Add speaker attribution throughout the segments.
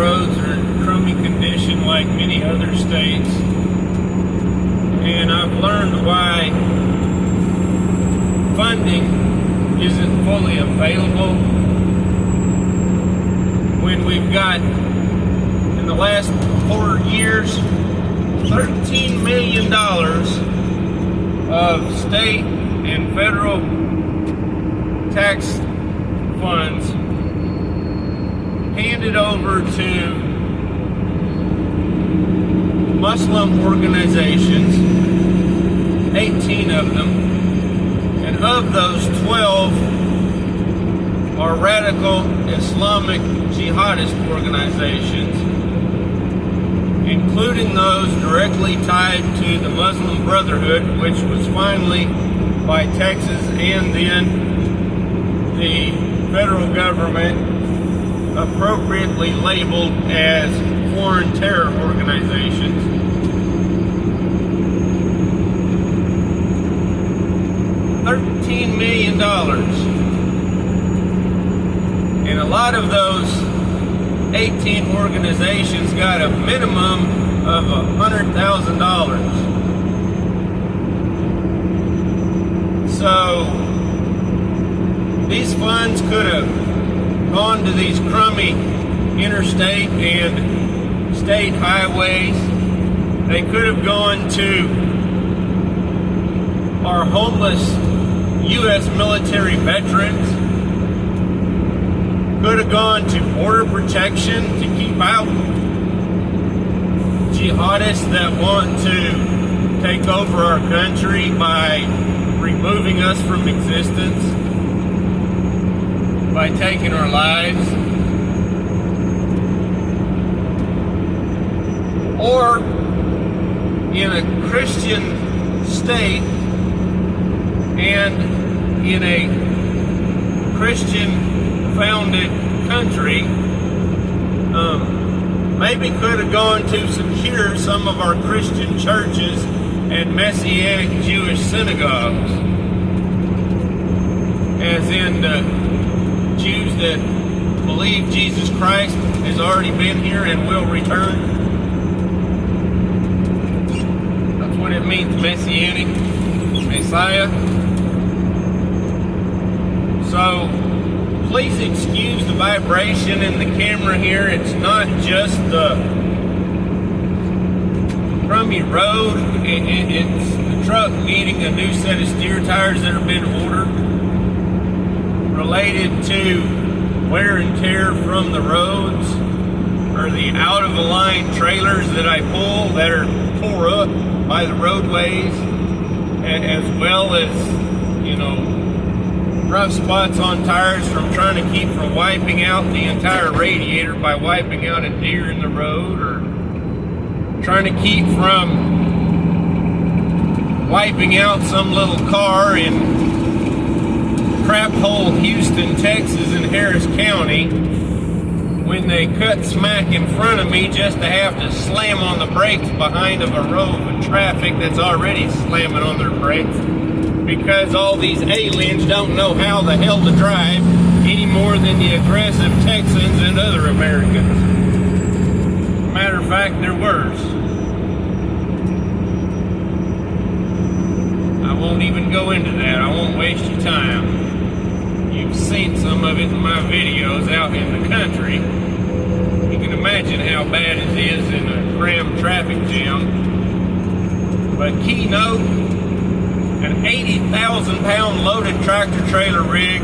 Speaker 1: roads are in crummy condition like many other states. And I've learned why funding isn't fully available when we've got, in the last 4 years, $13 million of state and federal tax funds handed over to Muslim organizations, 18 of them, and of those 12 are radical Islamic jihadist organizations, including those directly tied to the Muslim Brotherhood, which was finally, by Texas and then the federal government, appropriately labeled as foreign terror organizations. $13 million. And a lot of those 18 organizations got a minimum of $100,000. So these funds could have gone to these crummy interstate and state highways. They could have gone to our homeless U.S. military veterans. Could have gone to border protection to keep out jihadists that want to take over our country by removing us from existence, by taking our lives, or in a Christian state and in a Christian founded country, maybe could have gone to secure some of our Christian churches and Messianic Jewish synagogues, as in the Jews that believe Jesus Christ has already been here and will return. That's what it means, Messianic, Messiah. So please excuse the vibration in the camera here. It's not just the crummy road. It's the truck needing a new set of steer tires that have been ordered, related to wear and tear from the roads, or the out-of-the-line trailers that I pull that are tore up by the roadways, as well as, you know, rough spots on tires from trying to keep from wiping out the entire radiator by wiping out a deer in the road, or trying to keep from wiping out some little car in crap hole Houston, Texas in Harris County, when they cut smack in front of me just to have to slam on the brakes behind of a row of traffic that's already slamming on their brakes, because all these aliens don't know how the hell to drive any more than the aggressive Texans and other Americans. Matter of fact, they're worse. I won't even go into that. I won't waste your time. You've seen some of it in my videos out in the country. You can imagine how bad it is in a crammed traffic jam. But keynote, an 80,000-pound loaded tractor-trailer rig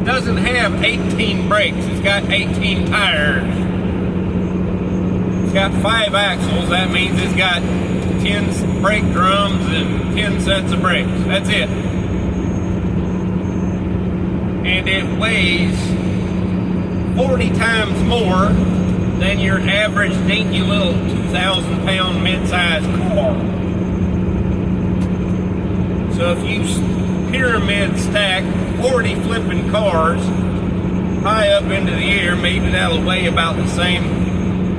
Speaker 1: doesn't have 18 brakes. It's got 18 tires. It's got 5 axles. That means it's got 10 brake drums and 10 sets of brakes. That's it. And it weighs 40 times more than your average dinky little 2,000-pound mid-sized car. So if you pyramid stack 40 flipping cars high up into the air, maybe that'll weigh about the same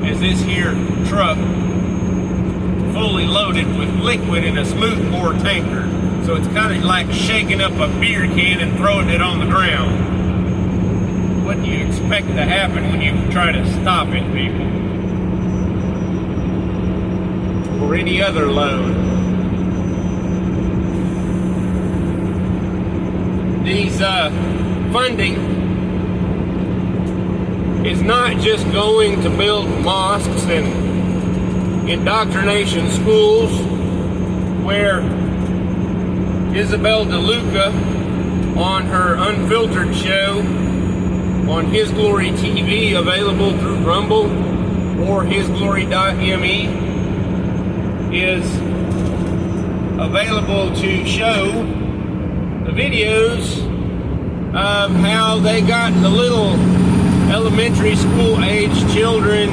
Speaker 1: as this here truck, fully loaded with liquid in a smooth bore tanker. So it's kind of like shaking up a beer can and throwing it on the ground. What what you expect to happen when you try to stop it, people. Or any other load. These funding is not just going to build mosques and indoctrination schools where Isabel DeLuca on her Unfiltered show on His Glory TV, available through Rumble or hisglory.me, is available to show the videos of how they got the little elementary school age children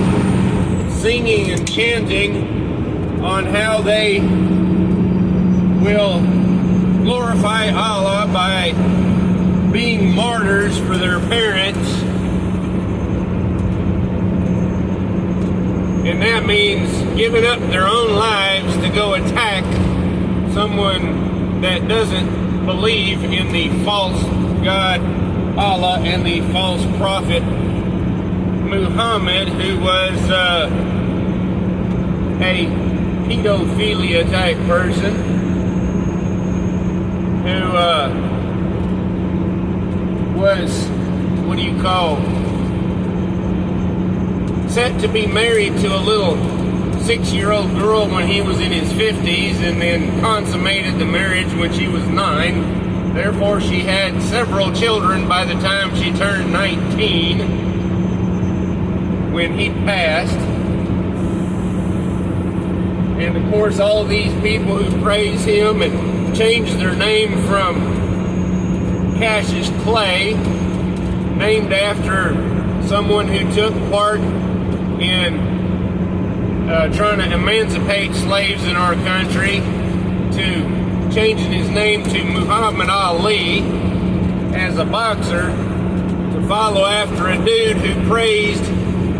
Speaker 1: singing and chanting on how they will glorify Allah by being martyrs for their parents. And that means giving up their own lives to go attack someone that doesn't believe in the false God Allah and the false prophet Muhammad, who was a pedophilia type person who was, what do you call, set to be married to a little 6-year-old girl when he was in his 50s, and then consummated the marriage when she was 9. Therefore, she had several children by the time she turned 19, when he passed. And of course, all these people who praise him and changed their name from Cassius Clay, named after someone who took part in trying to emancipate slaves in our country, to changing his name to Muhammad Ali as a boxer, to follow after a dude who praised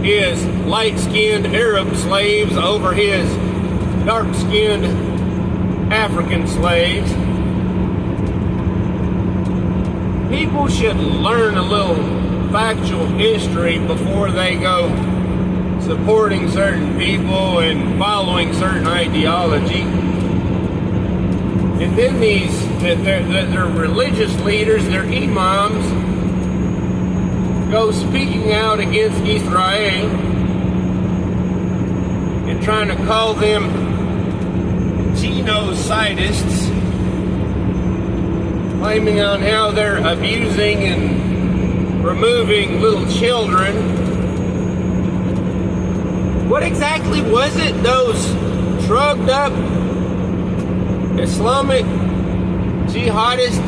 Speaker 1: his light-skinned Arab slaves over his dark-skinned African slaves. People should learn a little factual history before they go supporting certain people and following certain ideology. And then their religious leaders, their imams, go speaking out against Israel and trying to call them genocidists, claiming on how they're abusing and removing little children. What exactly was it those drugged up Islamic jihadist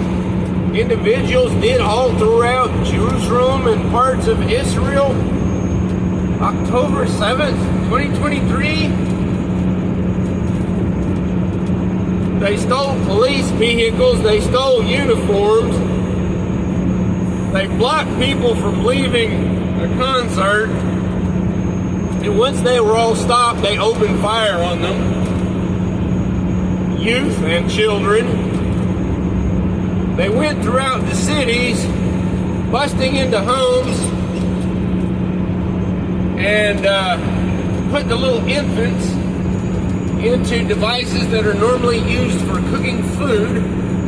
Speaker 1: individuals did all throughout Jerusalem and parts of Israel October 7th, 2023? They stole police vehicles, they stole uniforms, they blocked people from leaving a concert, and once they were all stopped, they opened fire on them, youth and children. They went throughout the cities, busting into homes, and put the little infants into devices that are normally used for cooking food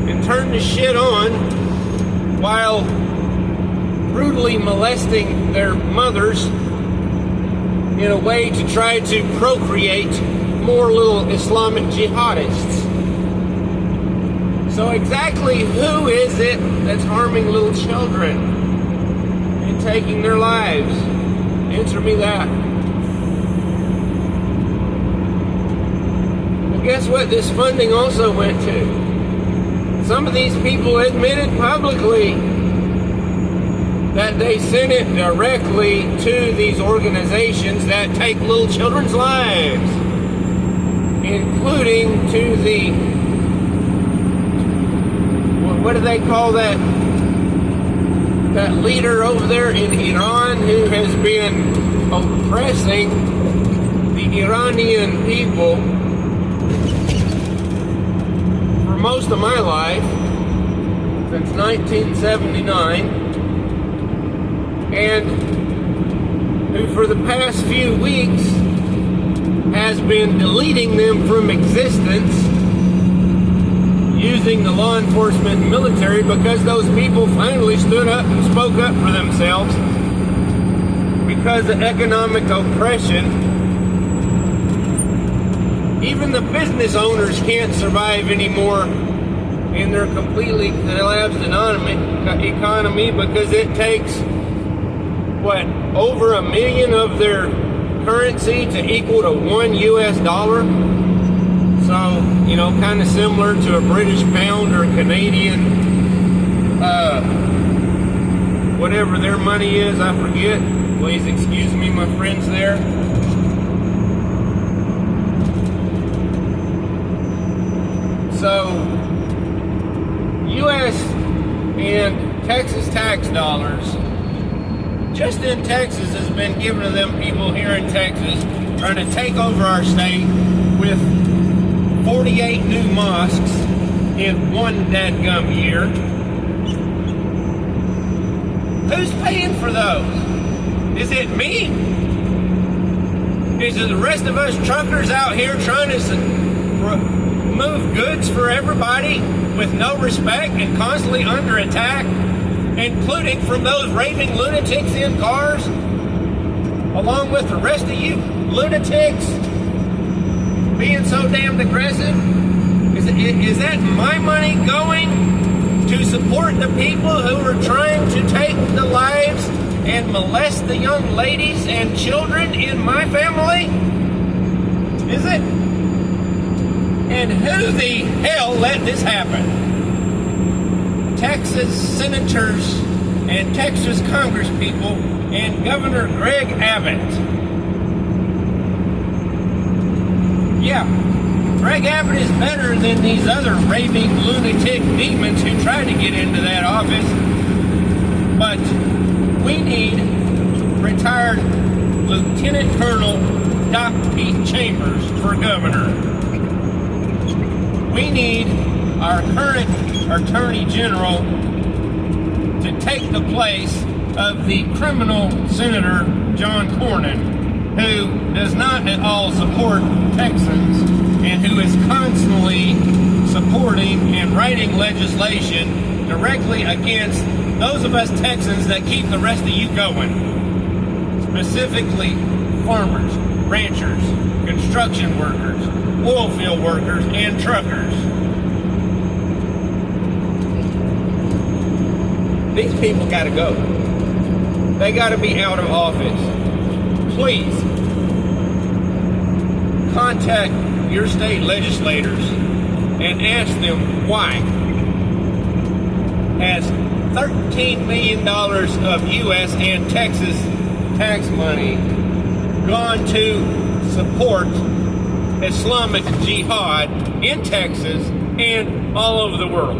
Speaker 1: and turned the shit on while brutally molesting their mothers in a way to try to procreate more little Islamic jihadists. So exactly who is it that's harming little children and taking their lives? Answer me that. Well, guess what this funding also went to? Some of these people admitted publicly that they sent it directly to these organizations that take little children's lives, including to the, what do they call that leader over there in Iran who has been oppressing the Iranian people for most of my life, since 1979. and who for the past few weeks has been deleting them from existence using the law enforcement and military, because those people finally stood up and spoke up for themselves because of economic oppression. Even the business owners can't survive anymore in their completely collapsed economy, because it takes, what, over $1 million of their currency to equal to $1 US. So, you know, kind of similar to a British pound or a Canadian, whatever their money is, I forget. Please excuse me, my friends there. So, US and Texas tax dollars, just in Texas, has been given to them people here in Texas trying to take over our state with 48 new mosques in one dadgum year. Who's paying for those? Is it me? Is it the rest of us truckers out here trying to move goods for everybody with no respect and constantly under attack, including from those raving lunatics in cars, along with the rest of you lunatics being so damned aggressive? Is that my money going to support the people who are trying to take the lives and molest the young ladies and children in my family? Is it? And who the hell let this happen? Texas senators and Texas congresspeople and Governor Greg Abbott. Yeah, Greg Abbott is better than these other raving lunatic demons who tried to get into that office. But we need retired Lieutenant Colonel Doc Pete Chambers for governor. We need our current Attorney General to take the place of the criminal Senator John Cornyn, who does not at all support Texans and who is constantly supporting and writing legislation directly against those of us Texans that keep the rest of you going. Specifically, farmers, ranchers, construction workers, oil field workers, and truckers. These people gotta go. They gotta be out of office. Please, contact your state legislators and ask them why has $13 million of U.S. and Texas tax money gone to support Islamic jihad in Texas and all over the world,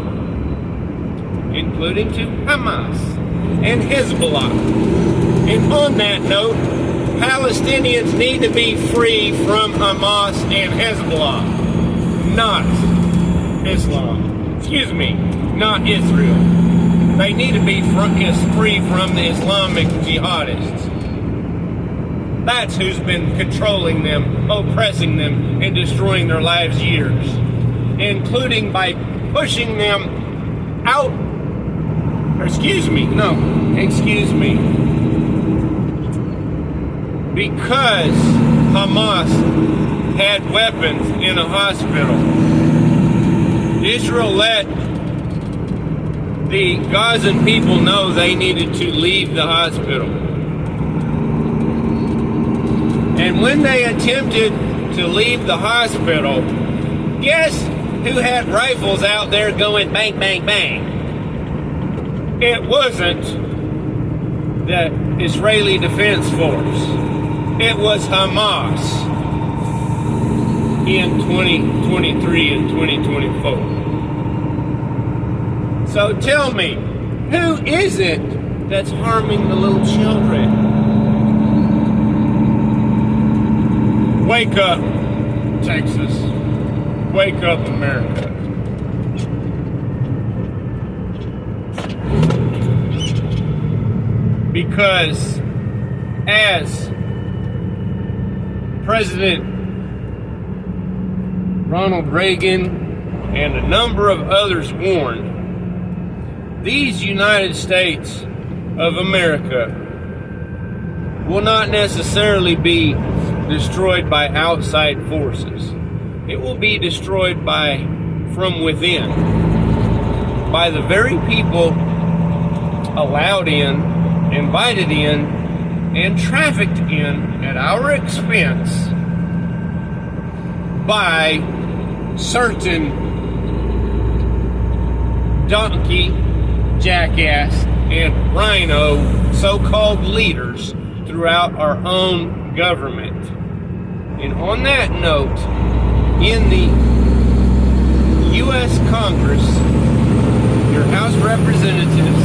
Speaker 1: including to Hamas and Hezbollah. And on that note, Palestinians need to be free from Hamas and Hezbollah, not Islam. Excuse me, not Israel. They need to be free from the Islamic jihadists. That's who's been controlling them, oppressing them, and destroying their lives years, including by pushing them out. Excuse me. Because Hamas had weapons in a hospital, Israel let the Gazan people know they needed to leave the hospital. And when they attempted to leave the hospital, guess who had rifles out there going bang, bang, bang? It wasn't the Israeli Defense Force. It was Hamas in 2023 and 2024. So tell me, who is it that's harming the little children? Wake up, Texas. Wake up, America. because as President Ronald Reagan and a number of others warned, these United States of America will not necessarily be destroyed by outside forces. It will be destroyed from within, by the very people allowed in, invited in, and trafficked in at our expense by certain donkey, jackass, and rhino so-called leaders throughout our own government. And on that note, in the U.S. Congress, your House Representatives,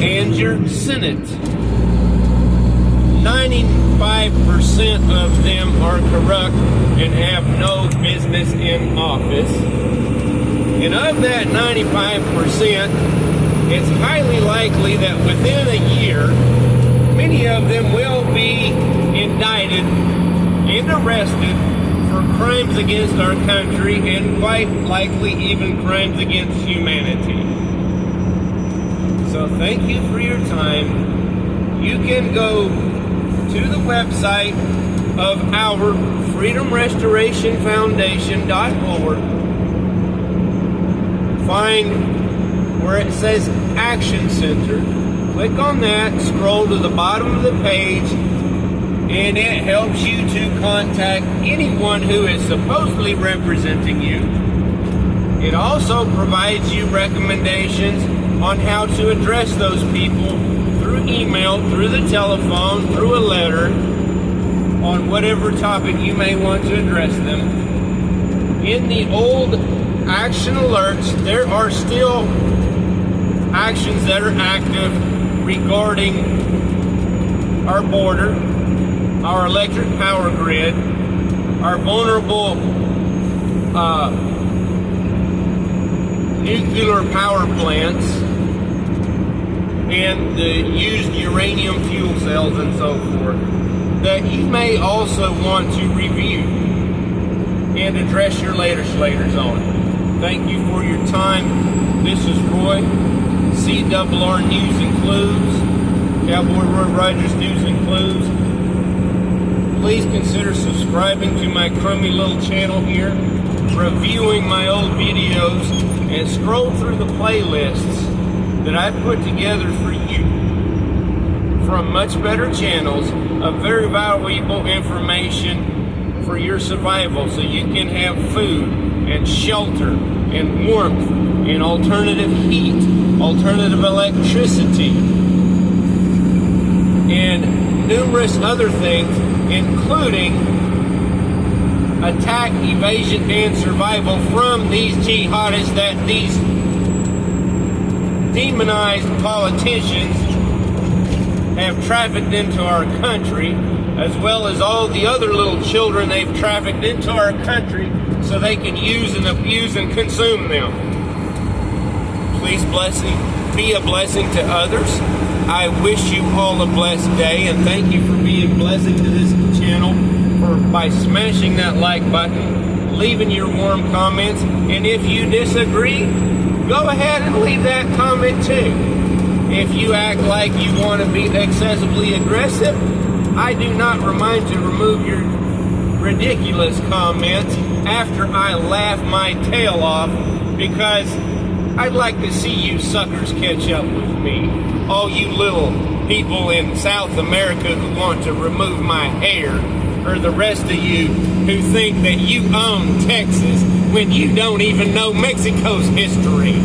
Speaker 1: and your Senate, 95% of them are corrupt and have no business in office. And of that 95%, it's highly likely that within a year, many of them will be indicted and arrested for crimes against our country and quite likely even crimes against humanity. So thank you for your time. You can go to the website of our freedomrestorationfoundation.org, find where it says Action Center, click on that, scroll to the bottom of the page, and it helps you to contact anyone who is supposedly representing you. It also provides you recommendations on how to address those people through email, through the telephone, through a letter, on whatever topic you may want to address them. In the old action alerts, there are still actions that are active regarding our border, our electric power grid, our vulnerable nuclear power plants, and the used uranium fuel cells and so forth, that you may also want to review and address your legislators on. Thank you for your time. This is Roy, CRR News and Clues, Cowboy Roy Rogers News and Clues. Please consider subscribing to my crummy little channel here, reviewing my old videos, and scroll through the playlists that I've put together for you from much better channels of very valuable information for your survival, so you can have food and shelter and warmth and alternative heat, alternative electricity, and numerous other things, including attack, evasion, and survival from these jihadists that these demonized politicians have trafficked into our country, as well as all the other little children they've trafficked into our country so they can use and abuse and consume them. Please be a blessing to others. I wish you all a blessed day, and thank you for being a blessing to this channel by smashing that like button, leaving your warm comments, and if you disagree, go ahead and leave that comment too. If you act like you want to be excessively aggressive, I do not remind to remove your ridiculous comments after I laugh my tail off, because I'd like to see you suckers catch up with me. All you little people in South America who want to remove my hair, or the rest of you who think that you own Texas when you don't even know Mexico's history.